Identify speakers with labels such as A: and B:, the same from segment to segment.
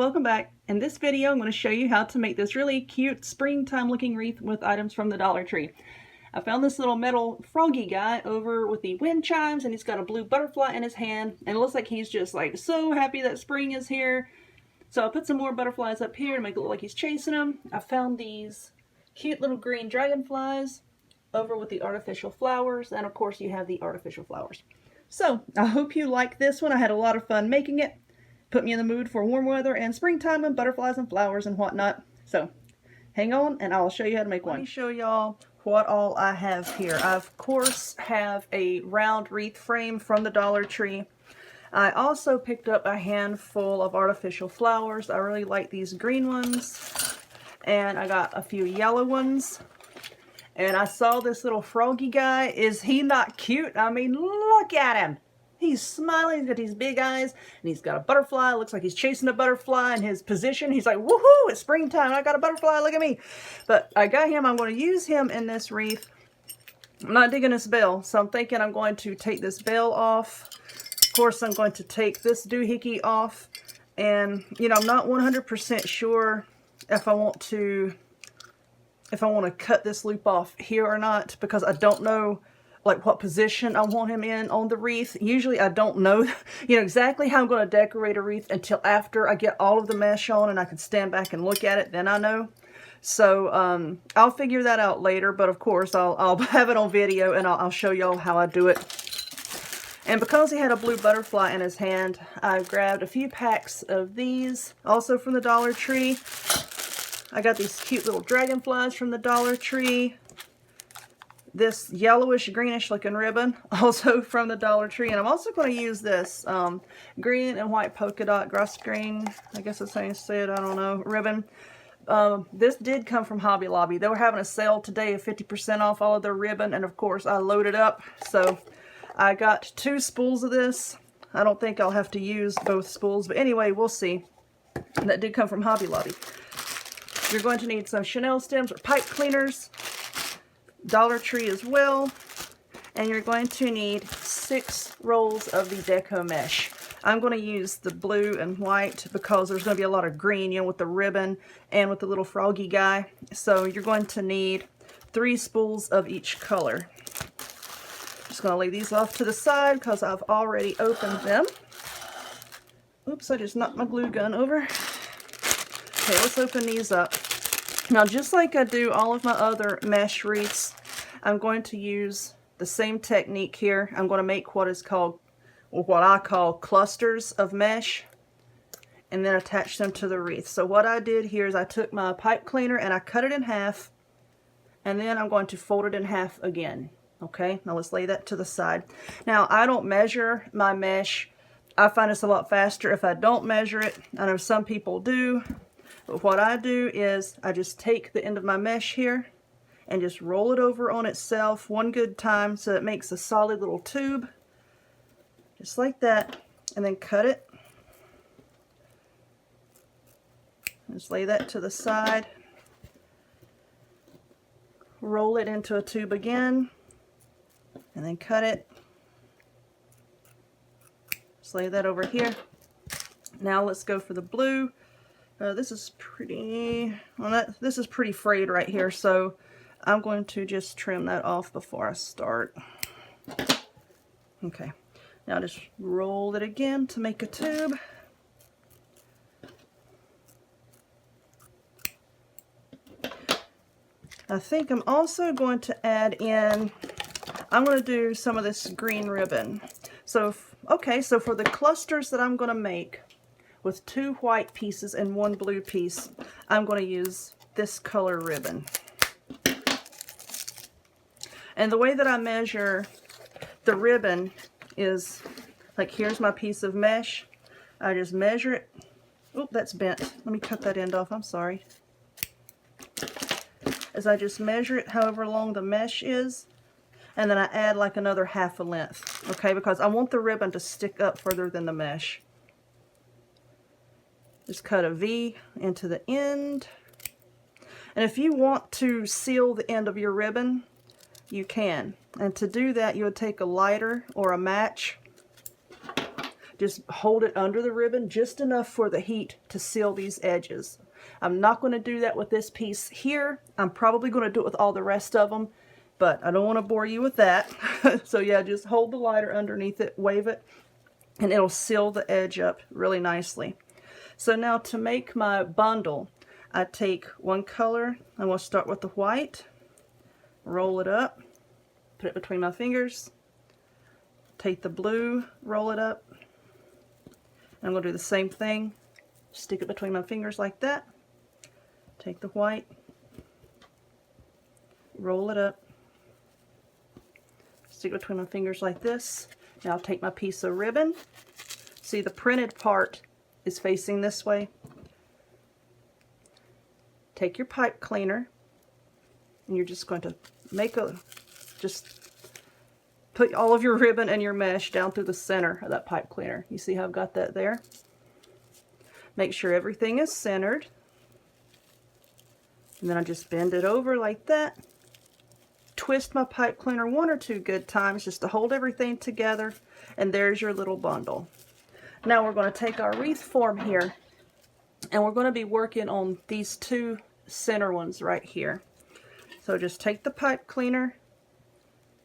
A: welcome back. In this video, I'm going to show you how to make this really cute springtime looking wreath with items from the Dollar Tree. I found this little metal froggy guy over with the wind chimes, and he's got a blue butterfly in his hand, and it looks like he's just like so happy that spring is here. So I put some more butterflies up here to make it look like he's chasing them. I found these cute little green dragonflies over with the artificial flowers, and of course you have the artificial flowers. So I hope you like this one. I had a lot of fun making it. Put me in the mood for warm weather and springtime and butterflies and flowers and whatnot. So hang on and I'll show you how to make one. Let me show y'all what all I have here. I of course have a round wreath frame from the Dollar Tree. I also picked up a handful of artificial flowers. I really like these green ones. And I got a few yellow ones. And I saw this little froggy guy. Is he not cute? I mean, look at him. He's smiling, he's got these big eyes, and he's got a butterfly. It looks like he's chasing a butterfly in his position. He's like, woohoo, it's springtime, I got a butterfly, look at me. But I got him, I'm going to use him in this wreath. I'm not digging this bell, so I'm thinking I'm going to take this bell off. Of course, I'm going to take this doohickey off. And, you know, I'm not 100% sure if I want to cut this loop off here or not, because I don't know like what position I want him in on the wreath. Usually I don't know, exactly how I'm going to decorate a wreath until after I get all of the mesh on and I can stand back and look at it, then I know. So I'll figure that out later, but of course I'll have it on video and I'll show y'all how I do it. And because he had a blue butterfly in his hand, I grabbed a few packs of these, also from the Dollar Tree. I got these cute little dragonflies from the Dollar Tree. This yellowish greenish looking ribbon, also from the Dollar Tree. And I'm also going to use this green and white polka dot grass green, I guess that's how you say it, I don't know, ribbon. This did come from Hobby Lobby. They were having a sale today of 50% off all of their ribbon, and of course I loaded up. So I got 2 spools of this. I don't think I'll have to use both spools, but anyway, we'll see. That did come from Hobby Lobby. You're going to need some chenille stems or pipe cleaners. Dollar Tree as well, and you're going to need 6 rolls of the deco mesh. I'm going to use the blue and white because there's going to be a lot of green, with the ribbon and with the little froggy guy. So you're going to need 3 spools of each color. Just going to lay these off to the side because I've already opened them. Oops, I just knocked my glue gun over. Okay, let's open these up. Now, just like I do all of my other mesh wreaths, I'm going to use the same technique here. I'm going to make what I call clusters of mesh, and then attach them to the wreath. So what I did here is I took my pipe cleaner and I cut it in half, and then I'm going to fold it in half again. Okay, now let's lay that to the side. Now, I don't measure my mesh. I find it's a lot faster if I don't measure it. I know some people do. But what I do is I just take the end of my mesh here and just roll it over on itself one good time so it makes a solid little tube. Just like that. And then cut it. Just lay that to the side. Roll it into a tube again. And then cut it. Just lay that over here. Now let's go for the blue. This is pretty frayed right here, so I'm going to just trim that off before I start. Okay, now just roll it again to make a tube. I think I'm also going to add in, I'm going to do some of this green ribbon. So, okay, so for the clusters that I'm going to make, with 2 white pieces and 1 blue piece, I'm going to use this color ribbon. And the way that I measure the ribbon is, like, here's my piece of mesh. I just measure it. Oh, that's bent. Let me cut that end off, I'm sorry. As I just measure it however long the mesh is, and then I add like another half a length, okay, because I want the ribbon to stick up further than the mesh. Just cut a V into the end. And if you want to seal the end of your ribbon, you can. And to do that, you would take a lighter or a match, just hold it under the ribbon just enough for the heat to seal these edges. I'm not going to do that with this piece here. I'm probably going to do it with all the rest of them, but I don't want to bore you with that. So yeah, just hold the lighter underneath it, wave it, and it'll seal the edge up really nicely. So now to make my bundle, I take one color. I'm going to start with the white, roll it up, put it between my fingers, take the blue, roll it up, and I'm going to do the same thing, stick it between my fingers like that, take the white, roll it up, stick it between my fingers like this. Now I'll take my piece of ribbon. See, the printed part is facing this way. Take your pipe cleaner, and you're just going to just put all of your ribbon and your mesh down through the center of that pipe cleaner. You see how I've got that there? Make sure everything is centered. And then I just bend it over like that. Twist my pipe cleaner 1 or 2 good times just to hold everything together. And there's your little bundle. Now we're going to take our wreath form here, and we're going to be working on these 2 center ones right here. So just take the pipe cleaner,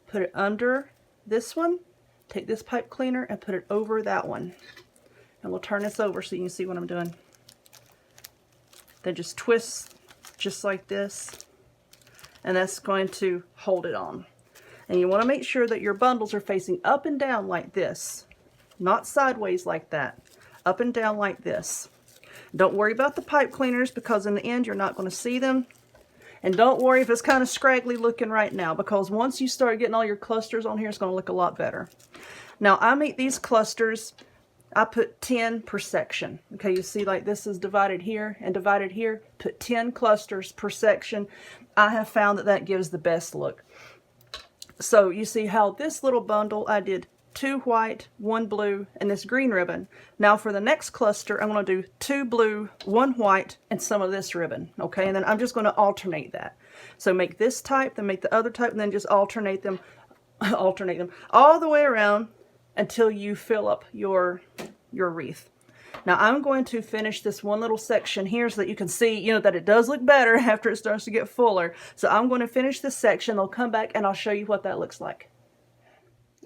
A: put it under this one, take this pipe cleaner and put it over that one. And we'll turn this over so you can see what I'm doing. Then just twist just like this, and that's going to hold it on. And you want to make sure that your bundles are facing up and down like this, not sideways like that, up and down like this. Don't worry about the pipe cleaners, because in the end you're not going to see them. And don't worry if it's kind of scraggly looking right now, because once you start getting all your clusters on here, it's going to look a lot better. Now I make these clusters, I put 10 per section. Okay, you see like this is divided here and divided here. Put 10 clusters per section. I have found that that gives the best look. So you see how this little bundle I did 2 white, 1 blue, and this green ribbon. Now for the next cluster, I'm going to do 2 blue, 1 white, and some of this ribbon. Okay, and then I'm just going to alternate that. So make this type, then make the other type, and then just alternate them all the way around until you fill up your wreath. Now I'm going to finish this one little section here so that you can see, you know, that it does look better after it starts to get fuller. So I'm going to finish this section. I'll come back and I'll show you what that looks like.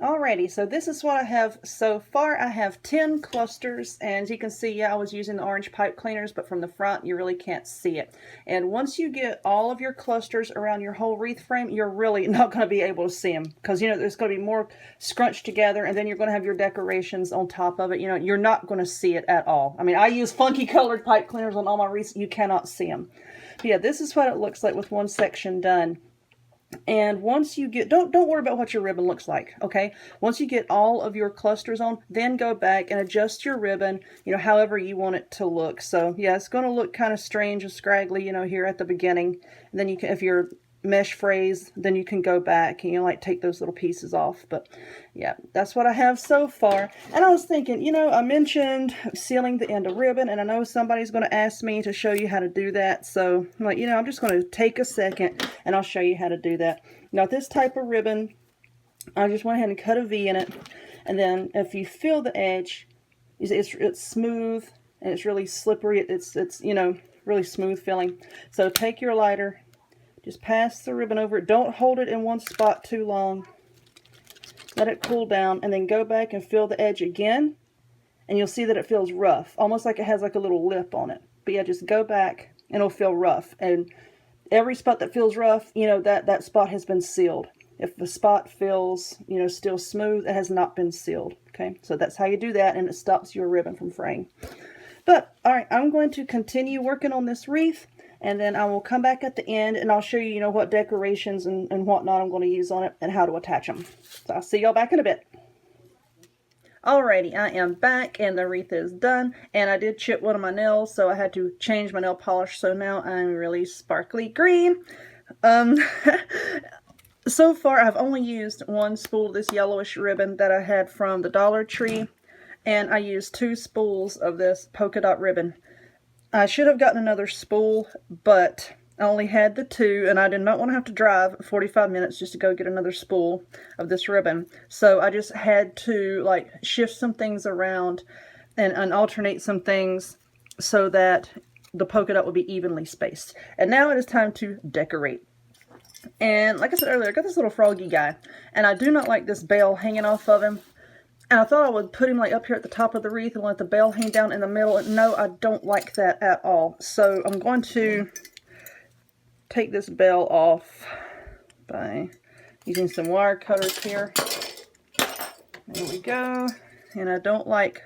A: Alrighty, so this is what I have so far. I have 10 clusters, and as you can see, yeah, I was using the orange pipe cleaners, but from the front you really can't see it. And once you get all of your clusters around your whole wreath frame, you're really not going to be able to see them, because, you know, there's going to be more scrunched together, and then you're going to have your decorations on top of it. You know, you're not going to see it at all. I mean, I use funky colored pipe cleaners on all my wreaths. You cannot see them. But yeah, this is what it looks like with one section done. And once you get, don't worry about what your ribbon looks like, okay? Once you get all of your clusters on, then go back and adjust your ribbon, you know, however you want it to look. So yeah, it's going to look kind of strange and scraggly, you know, here at the beginning. And then you can, if you're mesh phrase, then you can go back and, you know, like take those little pieces off. But yeah, that's what I have so far. And I was thinking, you know, I mentioned sealing the end of ribbon, and I know somebody's going to ask me to show you how to do that. So I'm like, you know, I'm just going to take a second and I'll show you how to do that. Now this type of ribbon, I just went ahead and cut a V in it, and then if you feel the edge, it's smooth and it's really slippery. It's you know, really smooth feeling. So take your lighter, just pass the ribbon over it. Don't hold it in one spot too long. Let it cool down, and then go back and feel the edge again, and you'll see that it feels rough, almost like it has like a little lip on it. But yeah, just go back and it'll feel rough. And every spot that feels rough, you know, that spot has been sealed. If the spot feels, you know, still smooth, it has not been sealed. Okay, so that's how you do that, and it stops your ribbon from fraying. But all right, I'm going to continue working on this wreath, and then I will come back at the end and I'll show you, you know, what decorations and whatnot I'm going to use on it and how to attach them. So I'll see y'all back in a bit. Alrighty, I am back and the wreath is done, and I did chip one of my nails, so I had to change my nail polish, so now I'm really sparkly green. So far I've only used 1 spool of this yellowish ribbon that I had from the Dollar Tree, and I used 2 spools of this polka dot ribbon. I should have gotten another spool, but I only had the 2, and I did not want to have to drive 45 minutes just to go get another spool of this ribbon. So I just had to like shift some things around and alternate some things so that the polka dot would be evenly spaced. And now it is time to decorate. And like I said earlier, I got this little froggy guy, and I do not like this bell hanging off of him. And I thought I would put him like up here at the top of the wreath and let the bell hang down in the middle. And no, I don't like that at all. So I'm going to take this bell off by using some wire cutters here. There we go. And I don't like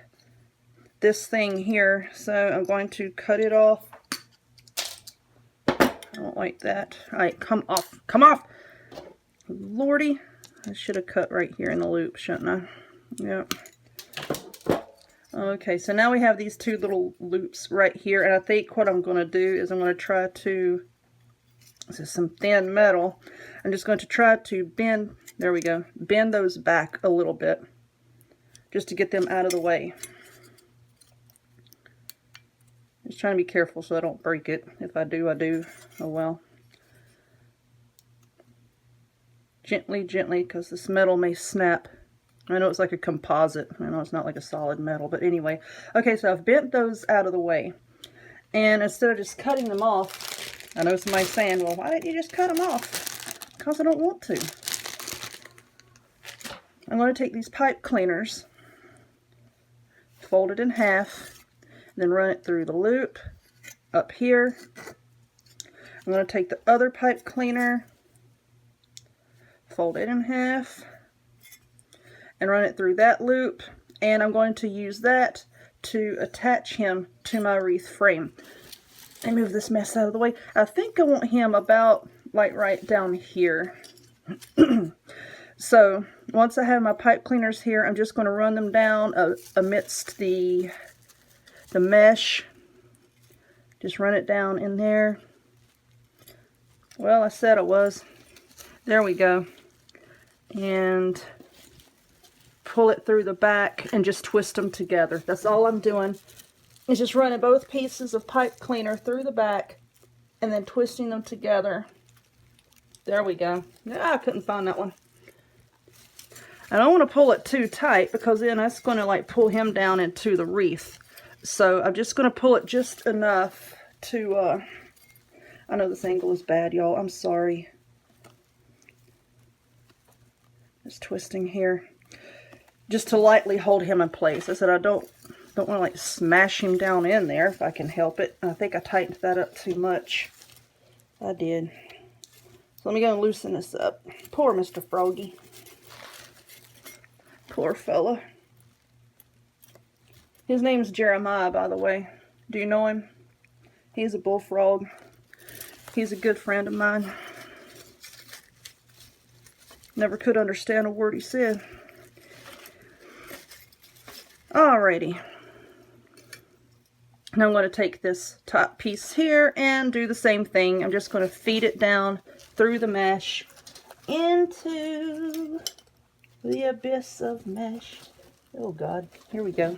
A: this thing here, so I'm going to cut it off. I don't like that. Alright, come off. Come off! Lordy. I should have cut right here in the loop, shouldn't I? Yep. Okay, so now we have these 2 little loops right here, and I think what I'm going to do is I'm going to try to, this is some thin metal, I'm just going to try to bend, there we go, bend those back a little bit, just to get them out of the way. Just trying to be careful so I don't break it. If I do, I do. Oh well. Gently, gently, because this metal may snap. I know it's like a composite. I know it's not like a solid metal, but anyway. Okay, so I've bent those out of the way. And instead of just cutting them off, I know somebody's saying, well, why didn't you just cut them off? Because I don't want to. I'm going to take these pipe cleaners, fold it in half, then run it through the loop up here. I'm going to take the other pipe cleaner, fold it in half, and run it through that loop, and I'm going to use that to attach him to my wreath frame. Let me move this mess out of the way. I think I want him about like right down here. So once I have my pipe cleaners here, I'm just going to run them down amidst the mesh. Just run it down in there. Well, I said it was. There we go. And pull it through the back and just twist them together. That's all I'm doing. Is just running both pieces of pipe cleaner through the back and then twisting them together. There we go. Ah, I couldn't find that one. I don't want to pull it too tight because then that's going to like pull him down into the wreath. So I'm just going to pull it just enough to, I know this angle is bad, y'all. I'm sorry. Just twisting here. Just to lightly hold him in place. I said I don't want to like smash him down in there if I can help it. I think I tightened that up too much. I did. So let me go and loosen this up. Poor Mr. Froggy. Poor fella. His name's Jeremiah, by the way. Do you know him? He's a bullfrog. He's a good friend of mine. Never could understand a word he said. Alrighty. Now I'm going to take this top piece here and do the same thing. I'm just going to feed it down through the mesh into the abyss of mesh. Oh God, here we go.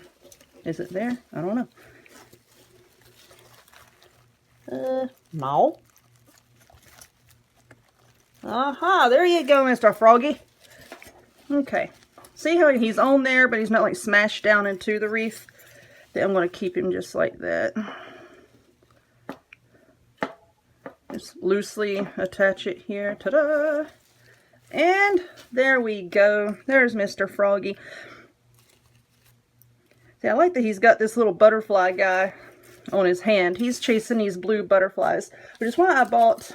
A: Is it there? I don't know. No. Aha, there you go, Mr. Froggy. Okay. See how he's on there, but he's not like smashed down into the wreath? Then I'm going to keep him just like that. Just loosely attach it here. Ta-da! And there we go. There's Mr. Froggy. See, I like that he's got this little butterfly guy on his hand. He's chasing these blue butterflies, which is why I bought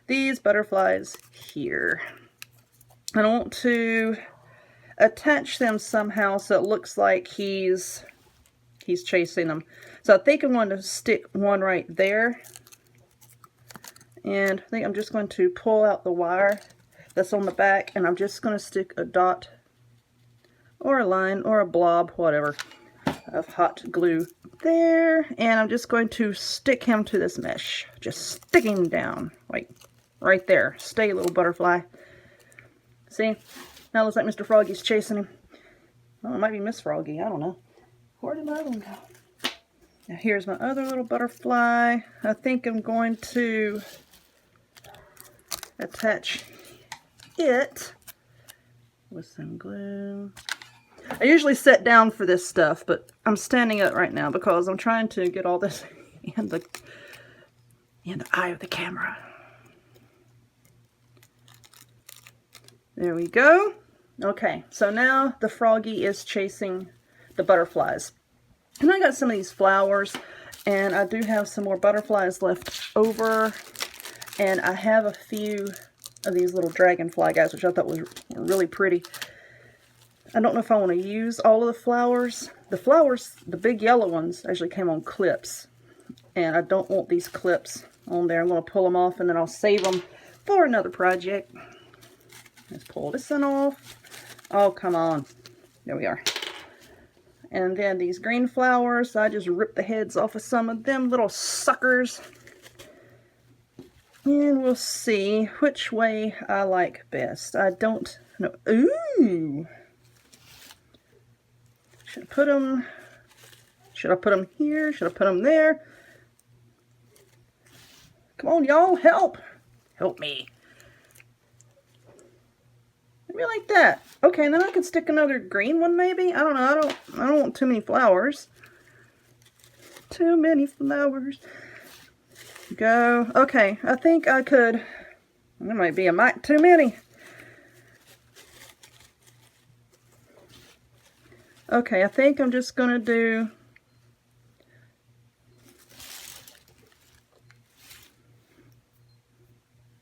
A: these butterflies here. I want to attach them somehow so it looks like he's chasing them. So I think I'm going to stick one right there. And I think I'm just going to pull out the wire that's on the back, and I'm just going to stick a dot or a line or a blob, whatever, of hot glue there. And I'm just going to stick him to this mesh. Just stick him down, like right there. Stay, little butterfly. See? Now it looks like Mr. Froggy's chasing him. Oh, it might be Miss Froggy. I don't know. Where did my other one go? Now here's my other little butterfly. I think I'm going to attach it with some glue. I usually sit down for this stuff, but I'm standing up right now because I'm trying to get all this in the eye of the camera. There we go. Okay, so now the froggy is chasing the butterflies. And I got some of these flowers, and I do have some more butterflies left over. And I have a few of these little dragonfly guys, which I thought was really pretty. I don't know if I want to use all of the flowers. The flowers, the big yellow ones, actually came on clips. And I don't want these clips on there. I'm going to pull them off, and then I'll save them for another project. Let's pull this one off. Oh, come on. There we are. And then these green flowers, I just ripped the heads off of some of them little suckers. And we'll see which way I like best. I don't know. Ooh! Should I put them here? Should I put them there? Come on, y'all, help! Help me. Maybe like that. Okay, and then I could stick another green one maybe. I don't know. I don't want too many flowers. Too many flowers. Go. Okay, I think I could. There might be a mite too many. Okay, I think I'm just gonna do.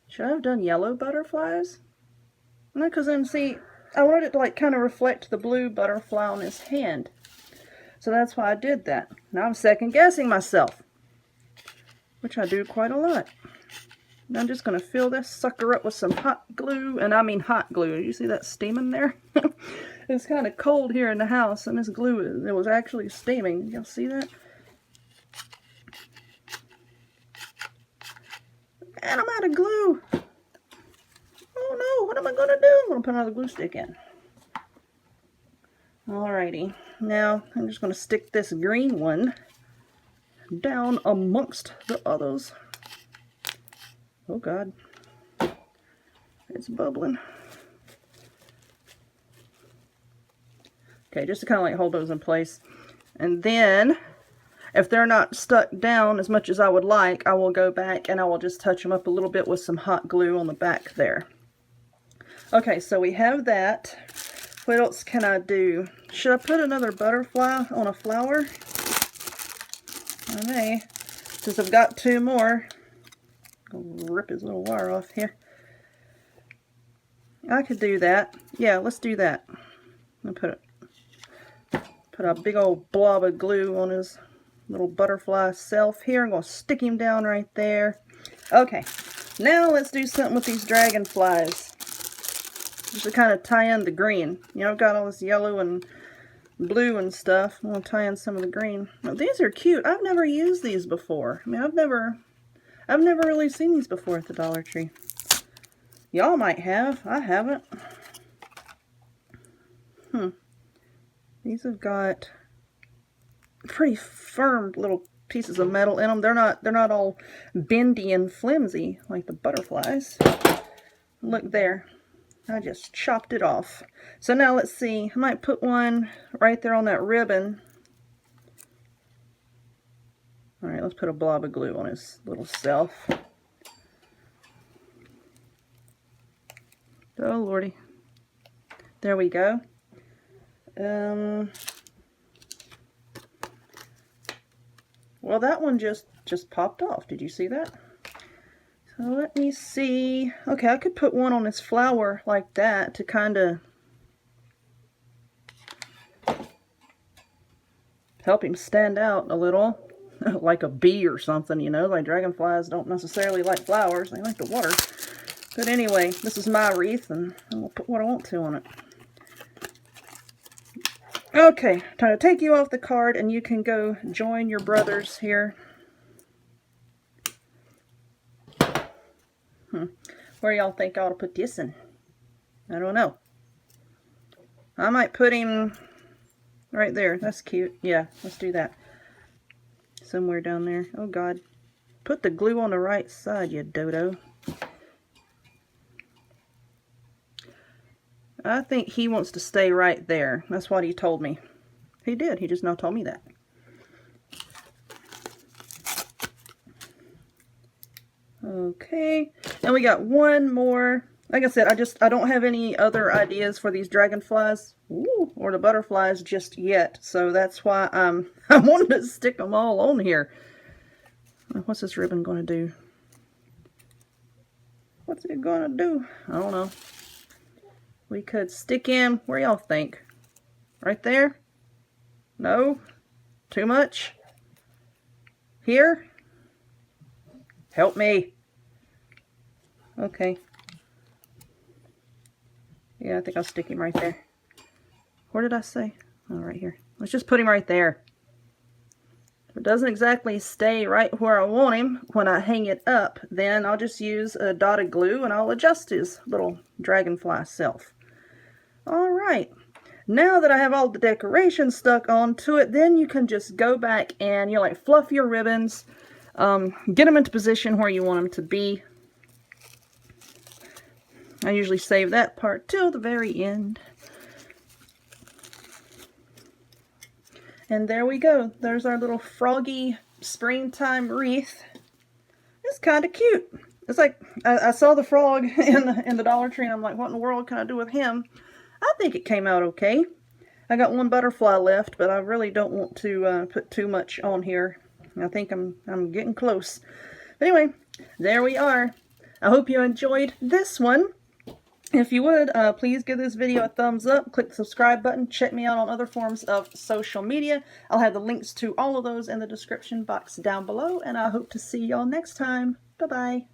A: Should I have done yellow butterflies? No, because then see, I wanted it to like kind of reflect the blue butterfly on his hand. So that's why I did that. Now I'm second guessing myself, which I do quite a lot. And I'm just going to fill this sucker up with some hot glue, and I mean hot glue. You see that steaming there? It's kind of cold here in the house, and this glue, it was actually steaming. Y'all see that? And I'm out of glue. Oh no, what am I going to do? I'm going to put another glue stick in. Alrighty, now I'm just going to stick this green one down amongst the others. Oh God, it's bubbling. Okay, just to kind of like hold those in place. And then, if they're not stuck down as much as I would like, I will go back and I will just touch them up a little bit with some hot glue on the back there. Okay, so we have that. What else can I do? Should I put another butterfly on a flower? I may, since I've got two more. I'll rip his little wire off here. I could do that. Yeah, let's do that. I'll put a big old blob of glue on his little butterfly self here. I'm going to stick him down right there. Okay, now let's do something with these dragonflies. Just to kind of tie in the green. You know, I've got all this yellow and blue and stuff. I'm going to tie in some of the green. Now, these are cute. I've never used these before. I mean, I've never really seen these before at the Dollar Tree. Y'all might have. I haven't. These have got pretty firm little pieces of metal in them. They're not all bendy and flimsy like the butterflies. Look there. I just chopped it off. So now let's see. I might put one right there on that ribbon. Alright, let's put a blob of glue on his little self. Oh lordy. There we go. Well, that one just popped off. Did you see that? So let me see. Okay, I could put one on his flower like that to kind of help him stand out a little. Like a bee or something, you know. Like dragonflies don't necessarily like flowers. They like the water. But anyway, this is my wreath, and I'll put what I want to on it. Okay, time to take you off the card, and you can go join your brothers here. Where y'all think I ought to put this in? I don't know. I might put him right there. That's cute. Yeah, let's do that. somewhere down there. Oh God. Put the glue on the right side, you dodo. I think he wants to stay right there. That's what he told me. He did. He just now told me that. Okay. And we got one more. Like I said, I don't have any other ideas for these dragonflies. Ooh, or the butterflies just yet. So that's why I wanted to stick them all on here. What's this ribbon going to do? What's it going to do? I don't know. We could stick in, where y'all think? Right there? No? Too much? Here? Help me. Okay. Yeah, I think I'll stick him right there. Where did I say? Oh, right here. Let's just put him right there. If it doesn't exactly stay right where I want him when I hang it up, then I'll just use a dotted glue and I'll adjust his little dragonfly self. Alright, now that I have all the decorations stuck onto it, then you can just go back and like fluff your ribbons, get them into position where you want them to be. I usually save that part till the very end. And there we go. There's our little froggy springtime wreath. It's kind of cute. It's like, I saw the frog in the Dollar Tree and I'm like, what in the world can I do with him? I think it came out okay. I got one butterfly left, but I really don't want to put too much on here. I think I'm getting close. But anyway, there we are. I hope you enjoyed this one. If you would, please give this video a thumbs up, click the subscribe button, check me out on other forms of social media. I'll have the links to all of those in the description box down below, and I hope to see y'all next time. Bye-bye.